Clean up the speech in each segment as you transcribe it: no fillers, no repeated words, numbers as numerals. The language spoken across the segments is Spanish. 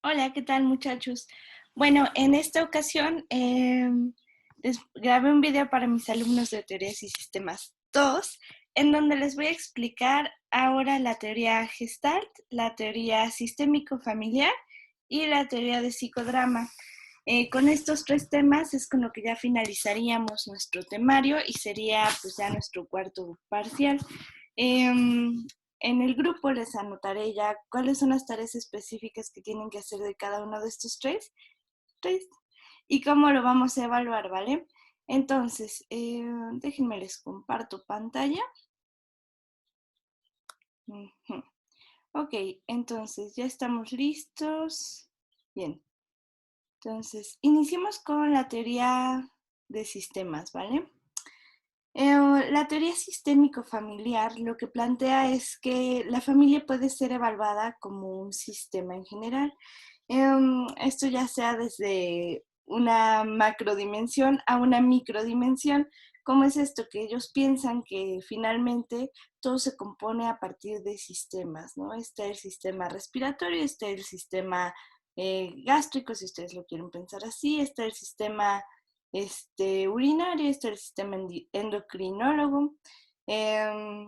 Hola, ¿qué tal muchachos? Bueno, en esta ocasión les grabé un video para mis alumnos de Teorías y Sistemas 2, en donde les voy a explicar ahora la teoría Gestalt, la teoría sistémico-familiar y la teoría de psicodrama. Con estos tres temas es con lo que ya finalizaríamos nuestro temario y sería pues ya nuestro cuarto parcial. En el grupo les anotaré ya cuáles son las tareas específicas que tienen que hacer de cada uno de estos tres y cómo lo vamos a evaluar, ¿vale? Entonces, déjenme les comparto pantalla. Uh-huh. Ok, entonces ya estamos listos. Bien, entonces iniciemos con la teoría de sistemas, ¿vale? La teoría sistémico-familiar lo que plantea es que la familia puede ser evaluada como un sistema en general. Esto ya sea desde una macrodimensión a una microdimensión. ¿Cómo es esto? Que ellos piensan que finalmente todo se compone a partir de sistemas, ¿no? Está el sistema respiratorio, está el sistema gástrico, si ustedes lo quieren pensar así, está el sistema urinario, está el sistema endocrinólogo. Eh,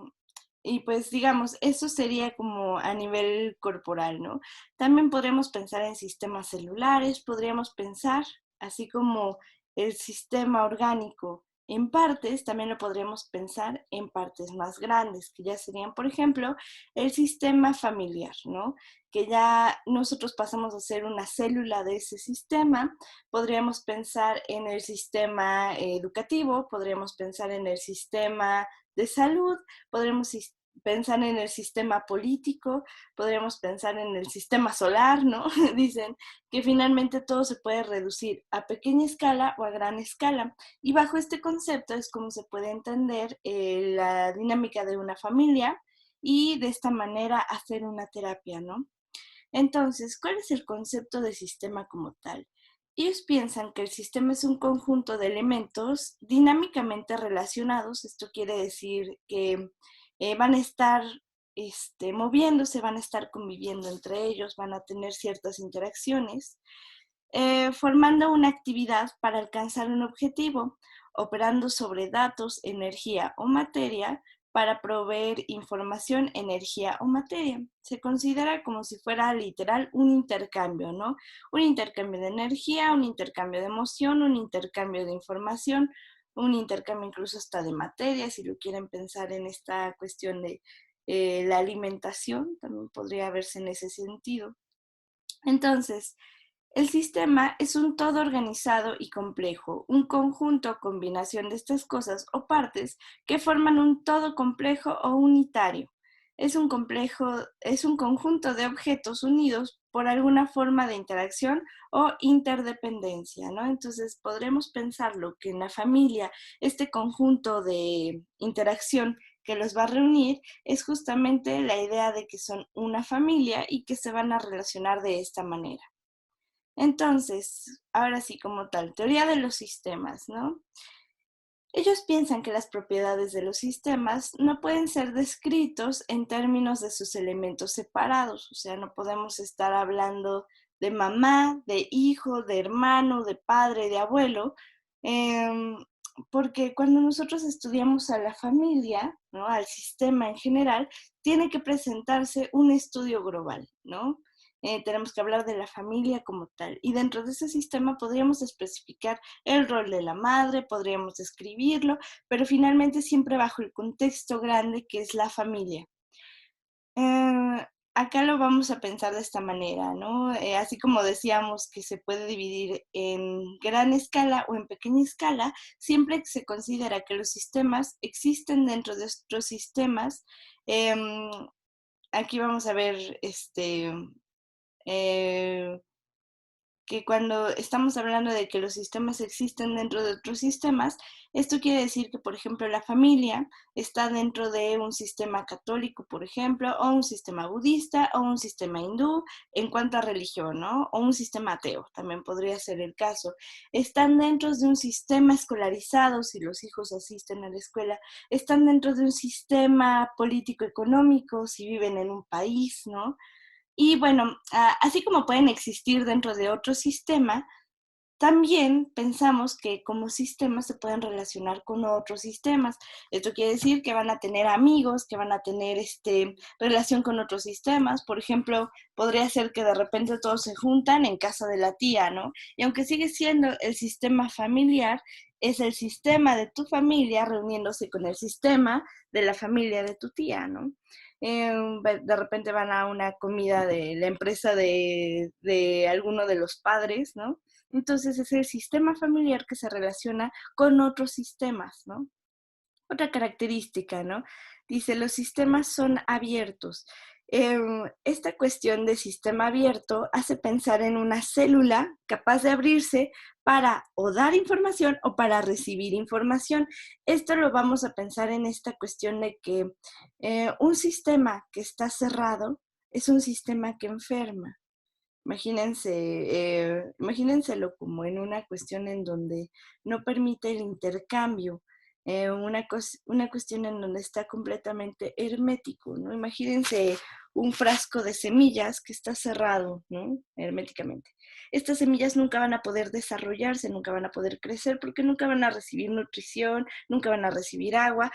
y pues digamos, eso sería como a nivel corporal, ¿no? También podríamos pensar en sistemas celulares, podríamos pensar, así como el sistema orgánico en partes, también lo podríamos pensar en partes más grandes, que ya serían, por ejemplo, el sistema familiar, ¿no? Que ya nosotros pasamos a ser una célula de ese sistema. Podríamos pensar en el sistema educativo, podríamos pensar en el sistema de salud, podríamos pensar en el sistema político, podríamos pensar en el sistema solar, ¿no? Dicen que finalmente todo se puede reducir a pequeña escala o a gran escala. Y bajo este concepto es como se puede entender la dinámica de una familia y de esta manera hacer una terapia, ¿no? Entonces, ¿cuál es el concepto de sistema como tal? Ellos piensan que el sistema es un conjunto de elementos dinámicamente relacionados. Esto quiere decir que van a estar moviéndose, van a estar conviviendo entre ellos, van a tener ciertas interacciones, formando una actividad para alcanzar un objetivo, operando sobre datos, energía o materia para proveer información, energía o materia. Se considera como si fuera literal un intercambio, ¿no? Un intercambio de energía, un intercambio de emoción, un intercambio de información, un intercambio incluso hasta de materia, si lo quieren pensar en esta cuestión de la alimentación, también podría verse en ese sentido. Entonces, el sistema es un todo organizado y complejo, un conjunto o combinación de estas cosas o partes que forman un todo complejo o unitario. Es un conjunto de objetos unidos por alguna forma de interacción o interdependencia, ¿no? Entonces podremos pensarlo que en la familia este conjunto de interacción que los va a reunir es justamente la idea de que son una familia y que se van a relacionar de esta manera. Entonces, ahora sí como tal, teoría de los sistemas, ¿no? Ellos piensan que las propiedades de los sistemas no pueden ser descritos en términos de sus elementos separados, o sea, no podemos estar hablando de mamá, de hijo, de hermano, de padre, de abuelo, eh, porque cuando nosotros estudiamos a la familia, ¿no? Al sistema en general, tiene que presentarse un estudio global, ¿no? Tenemos que hablar de la familia como tal. Y dentro de ese sistema podríamos especificar el rol de la madre, podríamos describirlo, pero finalmente siempre bajo el contexto grande que es la familia. Acá lo vamos a pensar de esta manera, ¿no? Así como decíamos que se puede dividir en gran escala o en pequeña escala, siempre se considera que los sistemas existen dentro de otros sistemas. Eh, Aquí vamos a ver eh, que cuando estamos hablando de que los sistemas existen dentro de otros sistemas, esto quiere decir que, por ejemplo, la familia está dentro de un sistema católico, por ejemplo, o un sistema budista, o un sistema hindú, en cuanto a religión, ¿no? O un sistema ateo, también podría ser el caso. Están dentro de un sistema escolarizado, si los hijos asisten a la escuela, están dentro de un sistema político-económico, si viven en un país, ¿no? Y bueno, así como pueden existir dentro de otro sistema, también pensamos que como sistemas se pueden relacionar con otros sistemas. Esto quiere decir que van a tener amigos, que van a tener relación con otros sistemas. Por ejemplo, podría ser que de repente todos se juntan en casa de la tía, ¿no? Y aunque sigue siendo el sistema familiar, es el sistema de tu familia reuniéndose con el sistema de la familia de tu tía, ¿no? De repente van a una comida de la empresa de alguno de los padres, ¿no? Entonces es el sistema familiar que se relaciona con otros sistemas, ¿no? Otra característica, ¿no? Dice, los sistemas son abiertos. Esta cuestión de sistema abierto hace pensar en una célula capaz de abrirse para o dar información o para recibir información. Esto lo vamos a pensar en esta cuestión de que un sistema que está cerrado es un sistema que enferma. Imagínenselo como en una cuestión en donde no permite el intercambio, una cuestión en donde está completamente hermético, ¿no? Imagínense un frasco de semillas que está cerrado, ¿no? Herméticamente. Estas semillas nunca van a poder desarrollarse, nunca van a poder crecer porque nunca van a recibir nutrición, nunca van a recibir agua.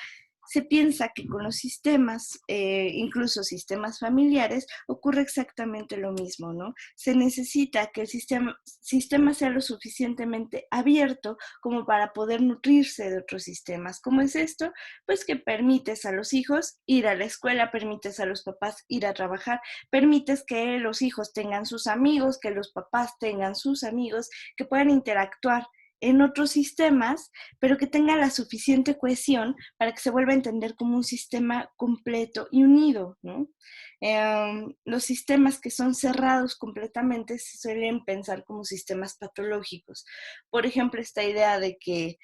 Se piensa que con los sistemas, incluso sistemas familiares, ocurre exactamente lo mismo, ¿no? Se necesita que el sistema sea lo suficientemente abierto como para poder nutrirse de otros sistemas. ¿Cómo es esto? Pues que permites a los hijos ir a la escuela, permites a los papás ir a trabajar, permites que los hijos tengan sus amigos, que los papás tengan sus amigos, que puedan interactuar en otros sistemas, pero que tenga la suficiente cohesión para que se vuelva a entender como un sistema completo y unido, ¿no? Los sistemas que son cerrados completamente se suelen pensar como sistemas patológicos. Por ejemplo, esta idea de que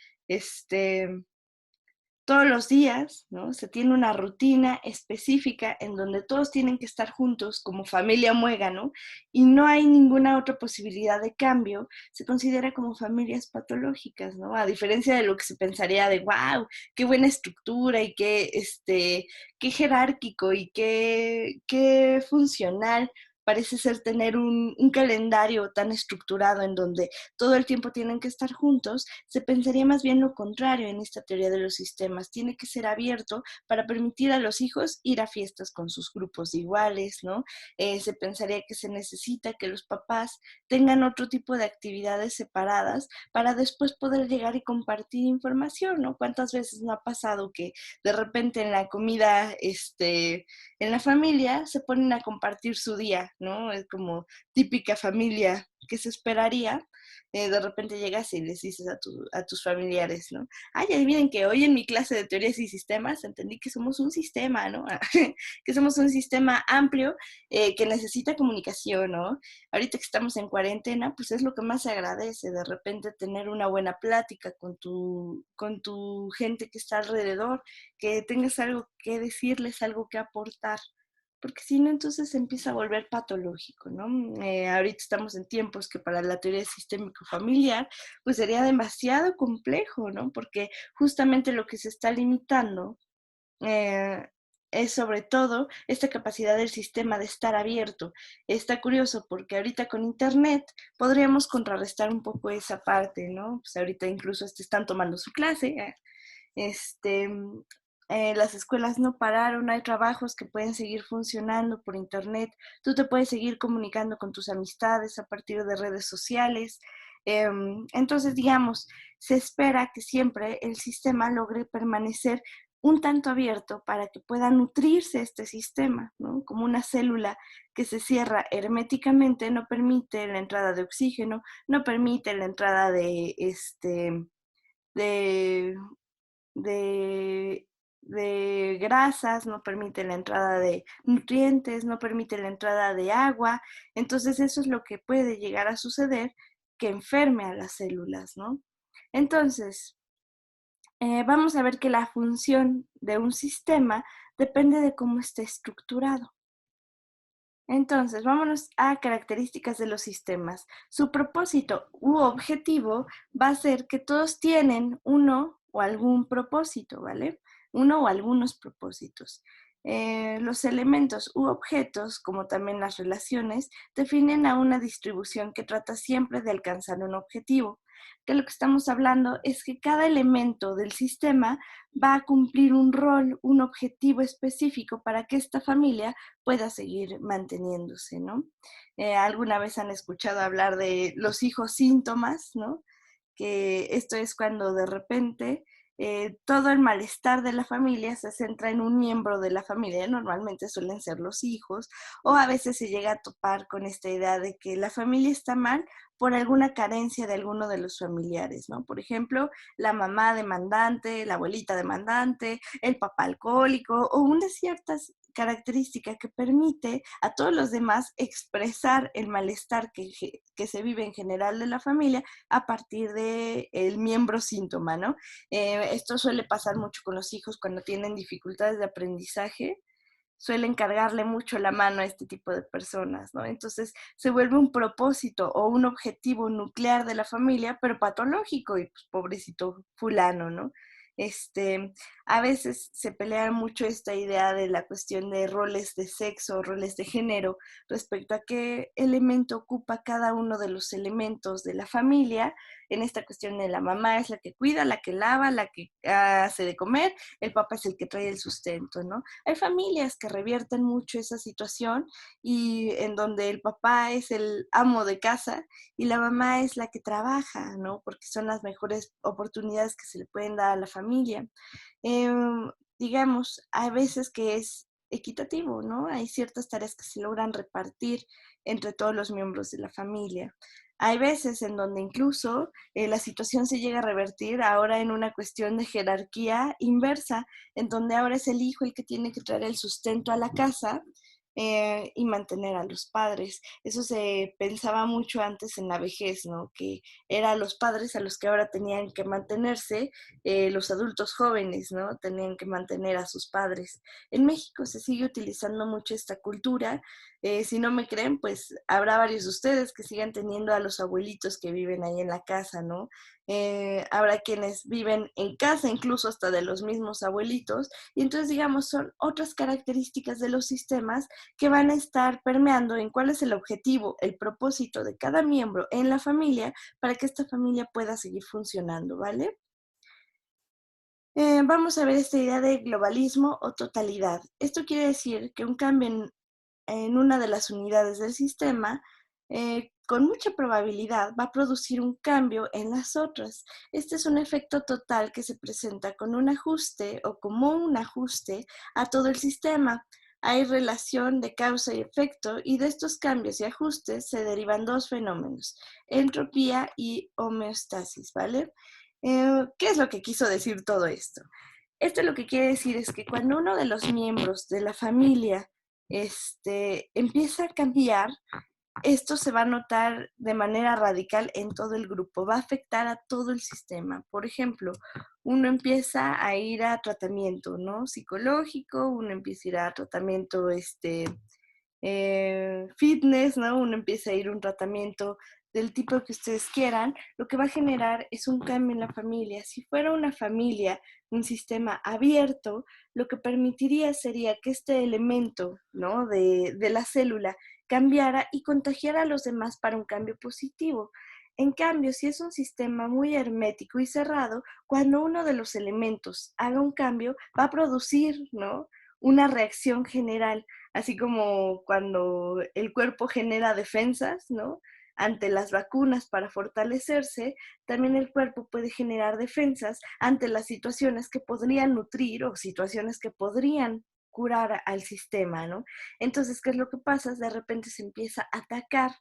todos los días, ¿no? Se tiene una rutina específica en donde todos tienen que estar juntos como familia muégano y no hay ninguna otra posibilidad de cambio, se considera como familias patológicas, ¿no? A diferencia de lo que se pensaría de, wow, qué buena estructura y qué jerárquico y qué funcional parece ser tener un calendario tan estructurado en donde todo el tiempo tienen que estar juntos, se pensaría más bien lo contrario en esta teoría de los sistemas. Tiene que ser abierto para permitir a los hijos ir a fiestas con sus grupos iguales, ¿no? Se pensaría que se necesita que los papás tengan otro tipo de actividades separadas para después poder llegar y compartir información, ¿no? ¿Cuántas veces no ha pasado que de repente en la comida, en la familia se ponen a compartir su día, ¿no? Es como típica familia que se esperaría, de repente llegas y les dices a tus familiares, ¿no? Ay, adivinen que hoy en mi clase de teorías y sistemas entendí que somos un sistema, ¿no? Que somos un sistema amplio que necesita comunicación, ¿no? Ahorita que estamos en cuarentena, pues es lo que más se agradece, de repente tener una buena plática con tu gente que está alrededor, que tengas algo que decirles, algo que aportar porque si no, entonces se empieza a volver patológico, ¿no? Ahorita estamos en tiempos que para la teoría sistémico familiar, pues sería demasiado complejo, ¿no? Porque justamente lo que se está limitando eh, es sobre todo esta capacidad del sistema de estar abierto. Está curioso porque ahorita con Internet podríamos contrarrestar un poco esa parte, ¿no? Pues ahorita incluso están tomando su clase, este, las escuelas no pararon, hay trabajos que pueden seguir funcionando por internet, tú te puedes seguir comunicando con tus amistades a partir de redes sociales. Entonces, digamos, se espera que siempre el sistema logre permanecer un tanto abierto para que pueda nutrirse este sistema, ¿no? Como una célula que se cierra herméticamente, no permite la entrada de oxígeno, no permite la entrada de de, de grasas, no permite la entrada de nutrientes, no permite la entrada de agua. Entonces eso es lo que puede llegar a suceder que enferme a las células, ¿no? Entonces, vamos a ver que la función de un sistema depende de cómo esté estructurado. Entonces, vámonos a características de los sistemas. Su propósito u objetivo va a ser que todos tienen uno o algún propósito, ¿vale? Uno o algunos propósitos. Los elementos u objetos, como también las relaciones, definen a una distribución que trata siempre de alcanzar un objetivo. De lo que estamos hablando es que cada elemento del sistema va a cumplir un rol, un objetivo específico para que esta familia pueda seguir manteniéndose, ¿no? Alguna vez han escuchado hablar de los hijos síntomas, ¿no? Que esto es cuando de repente todo el malestar de la familia se centra en un miembro de la familia, normalmente suelen ser los hijos, o a veces se llega a topar con esta idea de que la familia está mal por alguna carencia de alguno de los familiares, ¿no? Por ejemplo, la mamá demandante, la abuelita demandante, el papá alcohólico, o unas ciertas característica que permite a todos los demás expresar el malestar que se vive en general de la familia a partir del miembro síntoma, ¿no? Esto suele pasar mucho con los hijos cuando tienen dificultades de aprendizaje, suelen cargarle mucho la mano a este tipo de personas, ¿no? Entonces se vuelve un propósito o un objetivo nuclear de la familia, pero patológico y pues, pobrecito fulano, ¿no? A veces se pelea mucho esta idea de la cuestión de roles de sexo, roles de género, respecto a qué elemento ocupa cada uno de los elementos de la familia. En esta cuestión de la mamá es la que cuida, la que lava, la que hace de comer, el papá es el que trae el sustento, ¿no? Hay familias que revierten mucho esa situación y en donde el papá es el amo de casa y la mamá es la que trabaja, ¿no? Porque son las mejores oportunidades que se le pueden dar a la familia. Digamos, hay veces que es equitativo, ¿no? Hay ciertas tareas que se logran repartir entre todos los miembros de la familia. Hay veces en donde incluso la situación se llega a revertir ahora en una cuestión de jerarquía inversa, en donde ahora es el hijo el que tiene que traer el sustento a la casa y mantener a los padres. Eso se pensaba mucho antes en la vejez, ¿no? Que eran los padres a los que ahora tenían que mantenerse, los adultos jóvenes, ¿no? Tenían que mantener a sus padres. En México se sigue utilizando mucho esta cultura. Si no me creen, pues habrá varios de ustedes que sigan teniendo a los abuelitos que viven ahí en la casa, ¿no? Habrá quienes viven en casa, incluso hasta de los mismos abuelitos, y entonces, digamos, son otras características de los sistemas que van a estar permeando en cuál es el objetivo, el propósito de cada miembro en la familia para que esta familia pueda seguir funcionando, ¿vale? Vamos a ver esta idea de globalismo o totalidad. Esto quiere decir que un cambio en una de las unidades del sistema, con mucha probabilidad va a producir un cambio en las otras. Este es un efecto total que se presenta con un ajuste o como un ajuste a todo el sistema. Hay relación de causa y efecto y de estos cambios y ajustes se derivan dos fenómenos, entropía y homeostasis, ¿vale? ¿Qué es lo que quiso decir todo esto? Esto lo que quiere decir es que cuando uno de los miembros de la familia empieza a cambiar, esto se va a notar de manera radical en todo el grupo, va a afectar a todo el sistema. Por ejemplo, uno empieza a ir a tratamiento, ¿no? Psicológico, uno empieza a ir a tratamiento, fitness, ¿no? Uno empieza a ir a un tratamiento del tipo que ustedes quieran, lo que va a generar es un cambio en la familia. Si fuera una familia, un sistema abierto, lo que permitiría sería que este elemento, ¿no? de la célula cambiara y contagiara a los demás para un cambio positivo. En cambio, si es un sistema muy hermético y cerrado, cuando uno de los elementos haga un cambio, va a producir, ¿no? una reacción general, así como cuando el cuerpo genera defensas, ¿no? Ante las vacunas para fortalecerse, también el cuerpo puede generar defensas ante las situaciones que podrían nutrir o situaciones que podrían curar al sistema, ¿no? Entonces, ¿qué es lo que pasa? De repente se empieza a atacar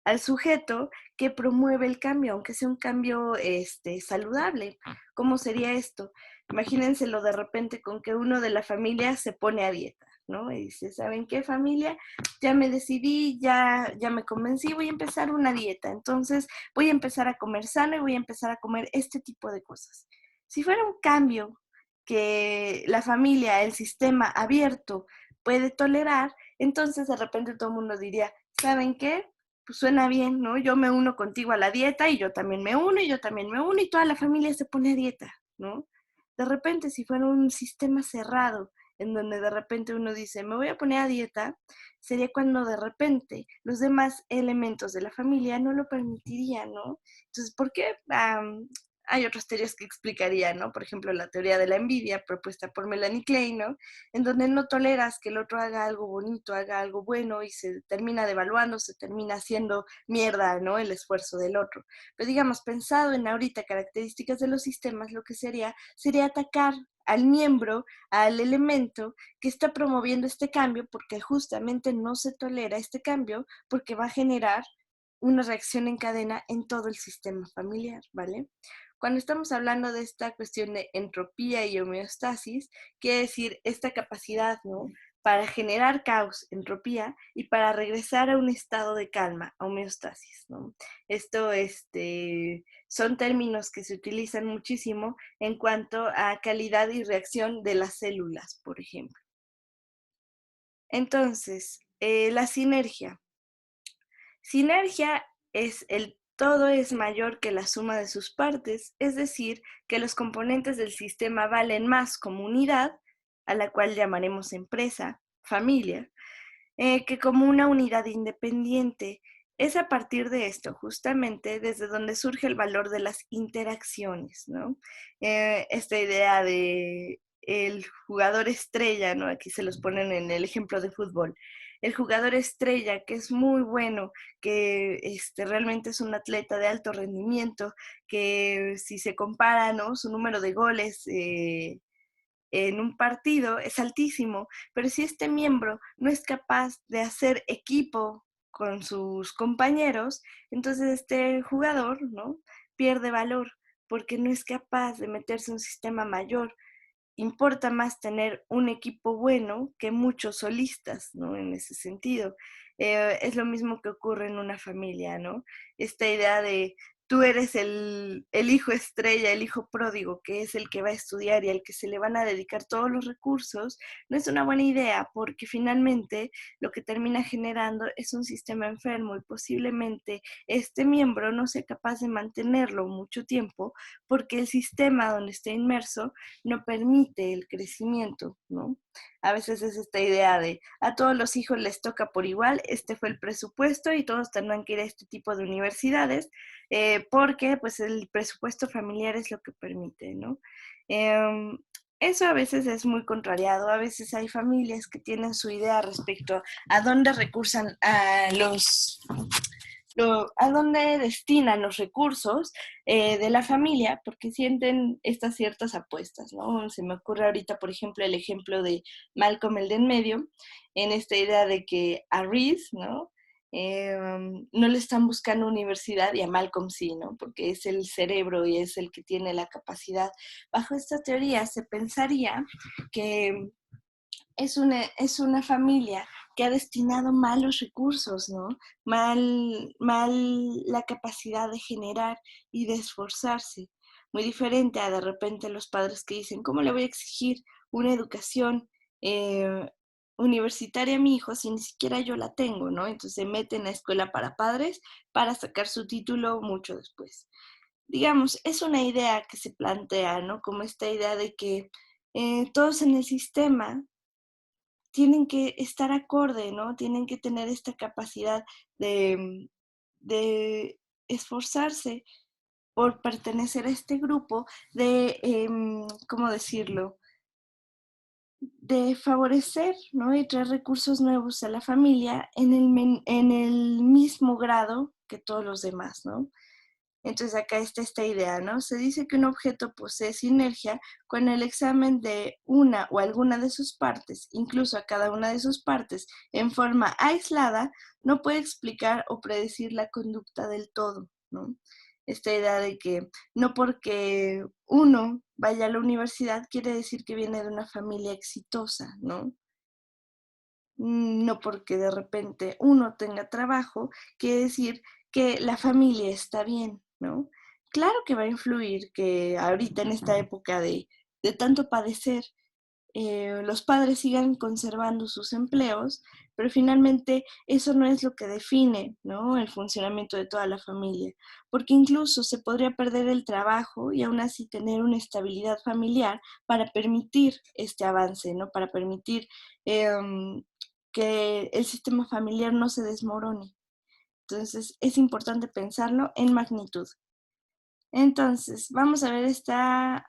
al sujeto que promueve el cambio, aunque sea un cambio saludable. ¿Cómo sería esto? Imagínenselo de repente con que uno de la familia se pone a dieta, ¿no? Y dice, ¿saben qué, familia? Ya me decidí, ya me convencí, voy a empezar una dieta. Entonces voy a empezar a comer sano y voy a empezar a comer este tipo de cosas. Si fuera un cambio que la familia, el sistema abierto puede tolerar, entonces de repente todo el mundo diría, ¿saben qué? Pues suena bien, ¿no? Yo me uno contigo a la dieta y yo también me uno y yo también me uno y toda la familia se pone a dieta, ¿no? De repente, si fuera un sistema cerrado en donde de repente uno dice, me voy a poner a dieta, sería cuando de repente los demás elementos de la familia no lo permitirían, ¿no? Entonces, ¿por qué? Hay otras teorías que explicarían, ¿no? Por ejemplo, la teoría de la envidia propuesta por Melanie Klein, ¿no? En donde no toleras que el otro haga algo bonito, haga algo bueno y se termina devaluando, se termina haciendo mierda, ¿no? El esfuerzo del otro. Pero digamos, pensado en ahorita características de los sistemas, lo que sería atacar al miembro, al elemento que está promoviendo este cambio, porque justamente no se tolera este cambio, porque va a generar una reacción en cadena en todo el sistema familiar, ¿vale? Cuando estamos hablando de esta cuestión de entropía y homeostasis, quiere decir esta capacidad, ¿no? Para generar caos, entropía, y para regresar a un estado de calma, a homeostasis, ¿no? Esto, son términos que se utilizan muchísimo en cuanto a calidad y reacción de las células, por ejemplo. Entonces, la sinergia. Sinergia es el todo es mayor que la suma de sus partes, es decir, que los componentes del sistema valen más como unidad, a la cual llamaremos empresa, familia, que como una unidad independiente. Es a partir de esto, justamente, desde donde surge el valor de las interacciones, ¿no? Esta idea de el jugador estrella, ¿no? Aquí se los ponen en el ejemplo de fútbol. El jugador estrella, que es muy bueno, que realmente es un atleta de alto rendimiento, que si se compara, ¿no? Su número de goles en un partido es altísimo, pero si este miembro no es capaz de hacer equipo con sus compañeros, entonces este jugador, ¿no? Pierde valor porque no es capaz de meterse en un sistema mayor. Importa más tener un equipo bueno que muchos solistas, ¿no? En ese sentido. Es lo mismo que ocurre en una familia, ¿no? Esta idea de tú eres el hijo estrella, el hijo pródigo, que es el que va a estudiar y al que se le van a dedicar todos los recursos, no es una buena idea porque finalmente lo que termina generando es un sistema enfermo y posiblemente este miembro no sea capaz de mantenerlo mucho tiempo porque el sistema donde está inmerso no permite el crecimiento, ¿no? A veces es esta idea de a todos los hijos les toca por igual, este fue el presupuesto y todos tendrán que ir a este tipo de universidades, porque pues el presupuesto familiar es lo que permite, ¿no? Eh, eso a veces es muy contrariado, a veces hay familias que tienen su idea respecto a dónde recursan a a dónde destinan los recursos de la familia, porque sienten estas ciertas apuestas, ¿no? Se me ocurre ahorita, por ejemplo, el ejemplo de Malcolm el de en medio, en esta idea de que a Reese, ¿no? No le están buscando universidad y a Malcolm sí, ¿no? Porque es el cerebro y es el que tiene la capacidad. Bajo esta teoría se pensaría que es una familia que ha destinado mal los recursos, ¿no? Mal la capacidad de generar y de esforzarse. Muy diferente a de repente los padres que dicen, ¿cómo le voy a exigir una educación eh, universitaria a mi hijo si ni siquiera yo la tengo, ¿no? Entonces se mete en la escuela para padres para sacar su título mucho después. Digamos, es una idea que se plantea, ¿no? Como esta idea de que todos en el sistema tienen que estar acorde, ¿no? Tienen que tener esta capacidad de esforzarse por pertenecer a este grupo, ¿cómo decirlo? De favorecer, ¿no? Y traer recursos nuevos a la familia en el mismo grado que todos los demás, ¿no? Entonces acá está esta idea, ¿no? Se dice que un objeto posee sinergia con el examen de una o alguna de sus partes, incluso a cada una de sus partes, en forma aislada, no puede explicar o predecir la conducta del todo, ¿no? Esta idea de que no porque uno vaya a la universidad quiere decir que viene de una familia exitosa, ¿no? No porque de repente uno tenga trabajo, quiere decir que la familia está bien, ¿no? Claro que va a influir que ahorita en esta época de tanto padecer, los padres sigan conservando sus empleos, pero finalmente eso no es lo que define, ¿no?, el funcionamiento de toda la familia, porque incluso se podría perder el trabajo y aún así tener una estabilidad familiar para permitir este avance, ¿no?, para permitir que el sistema familiar no se desmorone. Entonces, es importante pensarlo en magnitud. Entonces, vamos a ver esta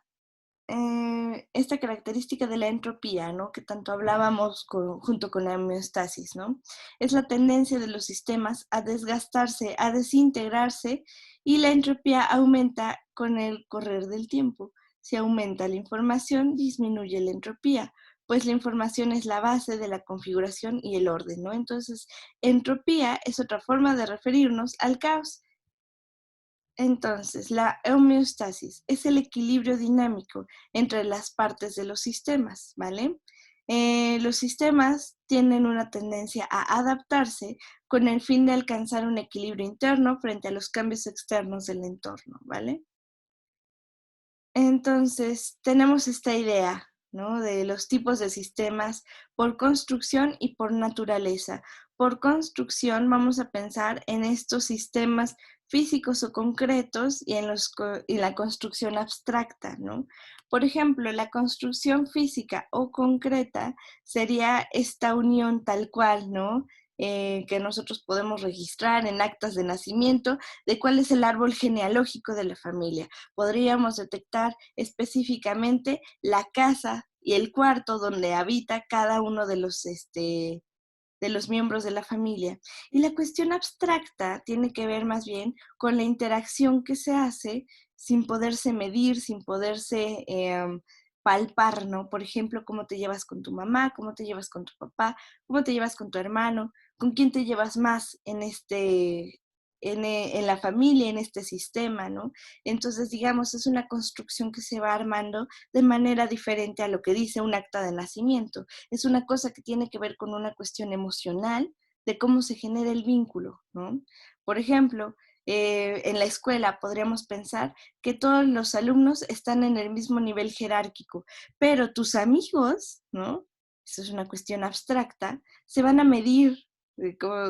característica de la entropía, ¿no?, que tanto hablábamos junto con la homeostasis, ¿no? Es la tendencia de los sistemas a desgastarse, a desintegrarse, y la entropía aumenta con el correr del tiempo. Si aumenta la información, disminuye la entropía, pues la información es la base de la configuración y el orden, ¿no? Entonces, entropía es otra forma de referirnos al caos. Entonces, la homeostasis es el equilibrio dinámico entre las partes de los sistemas, ¿vale? Los sistemas tienen una tendencia a adaptarse con el fin de alcanzar un equilibrio interno frente a los cambios externos del entorno, ¿vale? Entonces, tenemos esta idea, ¿no?, de los tipos de sistemas por construcción y por naturaleza. Por construcción vamos a pensar en estos sistemas físicos o concretos y en la construcción abstracta, ¿no? Por ejemplo, la construcción física o concreta sería esta unión tal cual, ¿no?, que nosotros podemos registrar en actas de nacimiento de cuál es el árbol genealógico de la familia. Podríamos detectar específicamente la casa y el cuarto donde habita cada uno de los miembros de la familia. Y la cuestión abstracta tiene que ver más bien con la interacción que se hace sin poderse medir, sin poderse palpar, ¿no? Por ejemplo, cómo te llevas con tu mamá, cómo te llevas con tu papá, cómo te llevas con tu hermano, con quién te llevas más en la familia, en este sistema, ¿no? Entonces, digamos, es una construcción que se va armando de manera diferente a lo que dice un acta de nacimiento. Es una cosa que tiene que ver con una cuestión emocional de cómo se genera el vínculo, ¿no? Por ejemplo, en la escuela podríamos pensar que todos los alumnos están en el mismo nivel jerárquico, pero tus amigos, ¿no? Eso es una cuestión abstracta, se van a medir,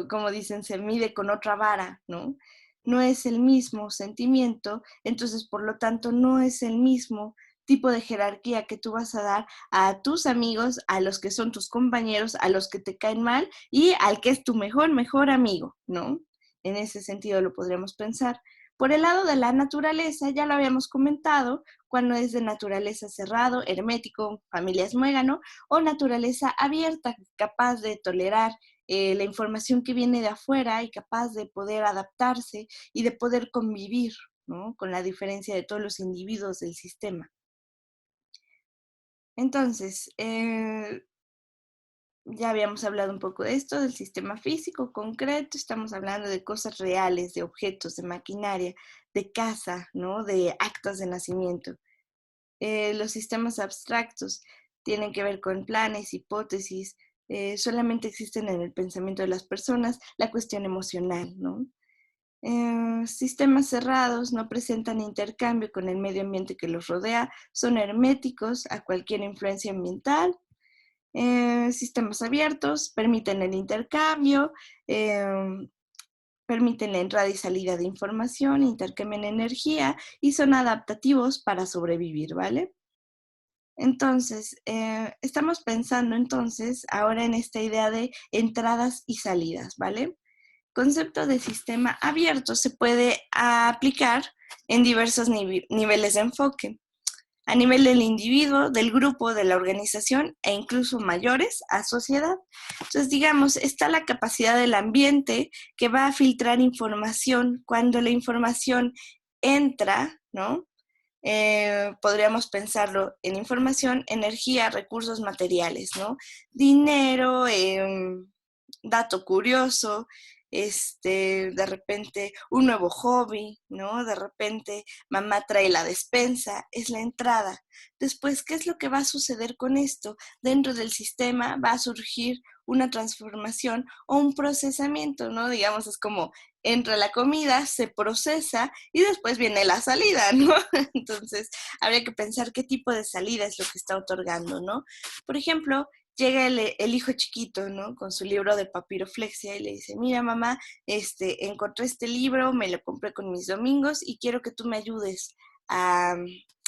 como dicen, se mide con otra vara, ¿no? No es el mismo sentimiento, entonces por lo tanto no es el mismo tipo de jerarquía que tú vas a dar a tus amigos, a los que son tus compañeros, a los que te caen mal y al que es tu mejor amigo, ¿no? En ese sentido lo podríamos pensar. Por el lado de la naturaleza, ya lo habíamos comentado, cuando es de naturaleza cerrado, hermético, familias muégano, o naturaleza abierta, capaz de tolerar la información que viene de afuera y capaz de poder adaptarse y de poder convivir, ¿no?, con la diferencia de todos los individuos del sistema. Entonces, ya habíamos hablado un poco de esto, del sistema físico concreto, estamos hablando de cosas reales, de objetos, de maquinaria, de casa, ¿no?, de actas de nacimiento. Los sistemas abstractos tienen que ver con planes, hipótesis, solamente existen en el pensamiento de las personas, la cuestión emocional, ¿no? Sistemas cerrados no presentan intercambio con el medio ambiente que los rodea, son herméticos a cualquier influencia ambiental. Sistemas abiertos permiten el intercambio, permiten la entrada y salida de información, intercambian energía y son adaptativos para sobrevivir, ¿vale? Entonces, estamos pensando entonces ahora en esta idea de entradas y salidas, ¿vale? Concepto de sistema abierto se puede aplicar en diversos niveles de enfoque, a nivel del individuo, del grupo, de la organización e incluso mayores a sociedad. Entonces, digamos, está la capacidad del ambiente que va a filtrar información cuando la información entra, ¿no? Podríamos pensarlo en información, energía, recursos materiales, ¿no? Dinero, dato curioso, de repente un nuevo hobby, ¿no? De repente mamá trae la despensa, es la entrada. Después, ¿qué es lo que va a suceder con esto? Dentro del sistema va a surgir una transformación o un procesamiento, ¿no? Digamos, es como entra la comida, se procesa y después viene la salida, ¿no? Entonces, habría que pensar qué tipo de salida es lo que está otorgando, ¿no? Por ejemplo, llega el hijo chiquito, ¿no? Con su libro de papiroflexia y le dice, mira mamá, encontré este libro, me lo compré con mis domingos y quiero que tú me ayudes a,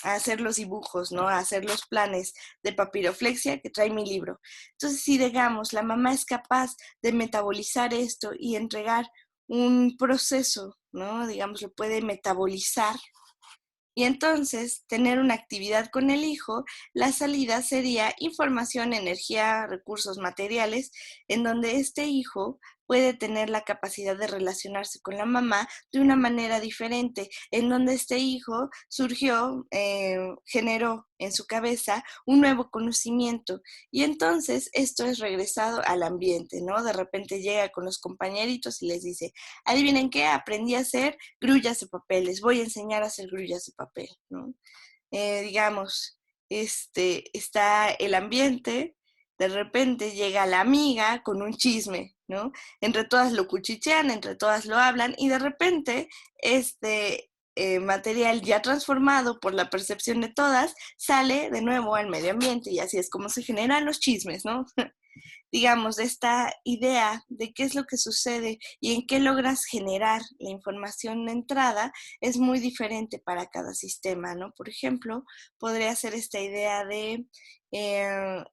a hacer los dibujos, ¿no? A hacer los planes de papiroflexia que trae mi libro. Entonces, si digamos, la mamá es capaz de metabolizar esto y entregar un proceso, ¿no? Digamos, lo puede metabolizar y entonces tener una actividad con el hijo, la salida sería información, energía, recursos materiales, en donde este hijo puede tener la capacidad de relacionarse con la mamá de una manera diferente, en donde este hijo surgió, generó en su cabeza un nuevo conocimiento y entonces esto es regresado al ambiente, ¿no? De repente llega con los compañeritos y les dice, adivinen qué, aprendí a hacer grullas de papel, les voy a enseñar a hacer grullas de papel, ¿no? Digamos, está el ambiente, de repente llega la amiga con un chisme, ¿no? Entre todas lo cuchichean, entre todas lo hablan y de repente material ya transformado por la percepción de todas sale de nuevo al medio ambiente y así es como se generan los chismes, ¿no? Digamos, de esta idea de qué es lo que sucede y en qué logras generar la información de entrada es muy diferente para cada sistema, ¿no? Por ejemplo, podría ser esta idea de eh,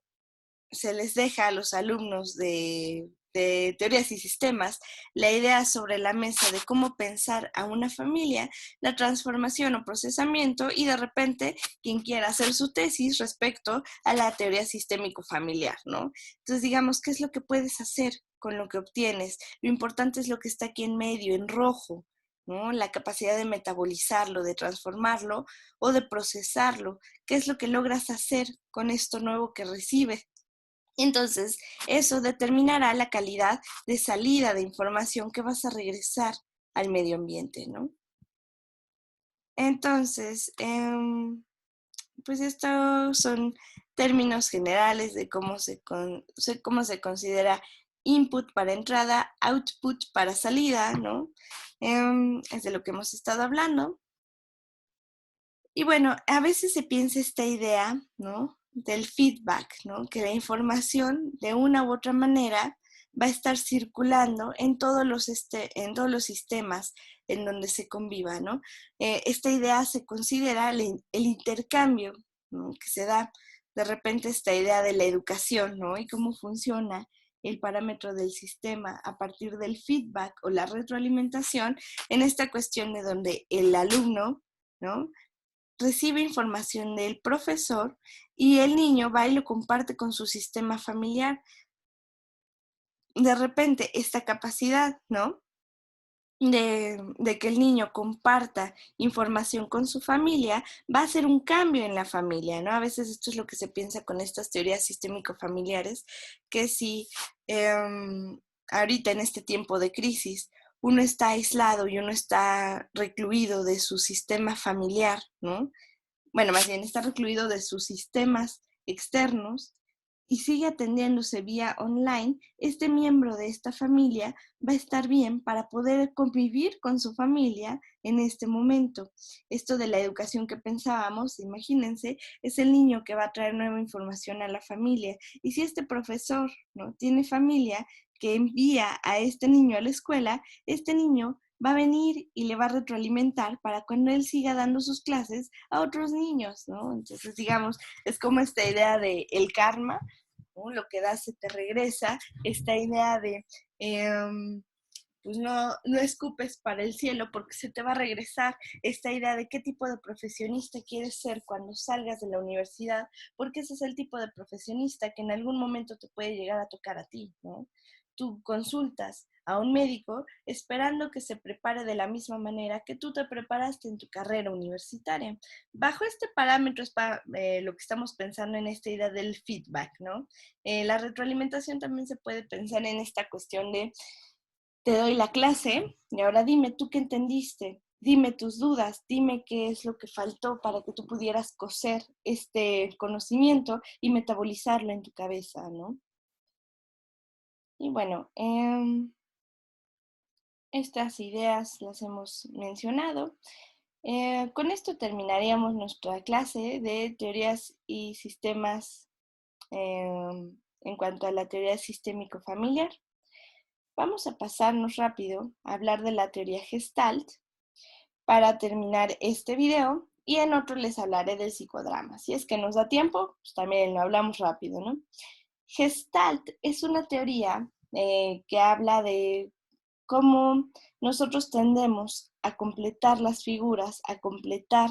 se les deja a los alumnos de teorías y sistemas la idea sobre la mesa de cómo pensar a una familia, la transformación o procesamiento y de repente quien quiera hacer su tesis respecto a la teoría sistémico familiar, ¿no? Entonces digamos, ¿qué es lo que puedes hacer con lo que obtienes? Lo importante es lo que está aquí en medio, en rojo, ¿no? La capacidad de metabolizarlo, de transformarlo o de procesarlo. ¿Qué es lo que logras hacer con esto nuevo que recibes? Entonces, eso determinará la calidad de salida de información que vas a regresar al medio ambiente, ¿no? Entonces, pues estos son términos generales de cómo se considera input para entrada, output para salida, ¿no? Es de lo que hemos estado hablando. Y bueno, a veces se piensa esta idea, ¿no? Del feedback, ¿no? Que la información de una u otra manera va a estar circulando en todos los sistemas en donde se conviva, ¿no? Esta idea se considera el intercambio, ¿no? Que se da de repente esta idea de la educación, ¿no? Y cómo funciona el parámetro del sistema a partir del feedback o la retroalimentación en esta cuestión de donde el alumno, ¿no? Recibe información del profesor y el niño va y lo comparte con su sistema familiar. De repente, esta capacidad, ¿no? De que el niño comparta información con su familia, va a hacer un cambio en la familia, ¿no? A veces esto es lo que se piensa con estas teorías sistémico-familiares, que si ahorita en este tiempo de crisis uno está aislado y uno está recluido de su sistema familiar, ¿no? Bueno, más bien está recluido de sus sistemas externos y sigue atendiéndose vía online, este miembro de esta familia va a estar bien para poder convivir con su familia en este momento. Esto de la educación que pensábamos, imagínense, es el niño que va a traer nueva información a la familia. Y si este profesor no tiene familia que envía a este niño a la escuela, este niño va a venir y le va a retroalimentar para cuando él siga dando sus clases a otros niños, ¿no? Entonces, digamos, es como esta idea de el karma, ¿no? Lo que das se te regresa, esta idea de, pues no escupes para el cielo porque se te va a regresar, esta idea de qué tipo de profesionista quieres ser cuando salgas de la universidad, porque ese es el tipo de profesionista que en algún momento te puede llegar a tocar a ti, ¿no? Tú consultas a un médico esperando que se prepare de la misma manera que tú te preparaste en tu carrera universitaria. Bajo este parámetro es lo que estamos pensando en esta idea del feedback, ¿no? La retroalimentación también se puede pensar en esta cuestión de te doy la clase y ahora dime tú qué entendiste, dime tus dudas, dime qué es lo que faltó para que tú pudieras coser este conocimiento y metabolizarlo en tu cabeza, ¿no? Y bueno, estas ideas las hemos mencionado. Con esto terminaríamos nuestra clase de teorías y sistemas en cuanto a la teoría sistémico-familiar. Vamos a pasarnos rápido a hablar de la teoría Gestalt para terminar este video y en otro les hablaré del psicodrama. Si es que nos da tiempo, pues también lo hablamos rápido, ¿no? Gestalt es una teoría que habla de cómo nosotros tendemos a completar las figuras, a completar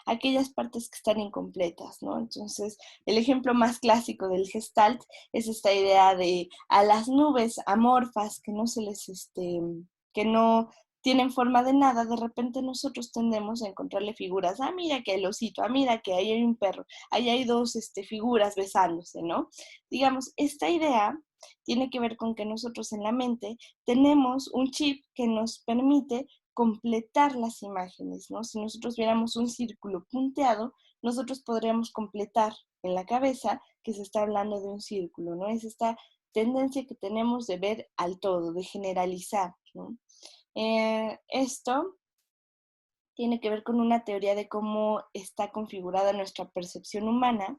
aquellas partes que están incompletas, ¿no? Entonces, el ejemplo más clásico del Gestalt es esta idea de a las nubes amorfas que no se les, que no tienen forma de nada, de repente nosotros tendemos a encontrarle figuras. Ah, mira que hay el osito, ah, mira que ahí hay un perro, ahí hay dos figuras besándose, ¿no? Digamos, esta idea tiene que ver con que nosotros en la mente tenemos un chip que nos permite completar las imágenes, ¿no? Si nosotros viéramos un círculo punteado, nosotros podríamos completar en la cabeza que se está hablando de un círculo, ¿no? Es esta tendencia que tenemos de ver al todo, de generalizar, ¿no? Esto tiene que ver con una teoría de cómo está configurada nuestra percepción humana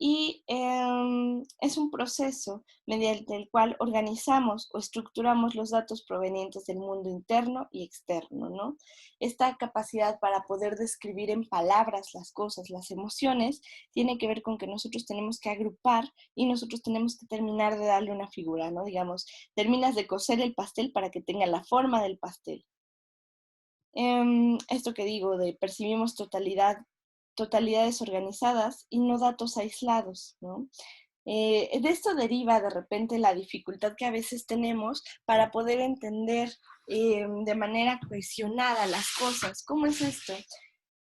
y es un proceso mediante el cual organizamos o estructuramos los datos provenientes del mundo interno y externo, ¿no? Esta capacidad para poder describir en palabras las cosas, las emociones, tiene que ver con que nosotros tenemos que agrupar y nosotros tenemos que terminar de darle una figura, ¿no? Digamos, terminas de cocer el pastel para que tenga la forma del pastel. Esto que digo de percibimos totalidades organizadas y no datos aislados, ¿no? De esto deriva de repente la dificultad que a veces tenemos para poder entender de manera cohesionada las cosas. ¿Cómo es esto?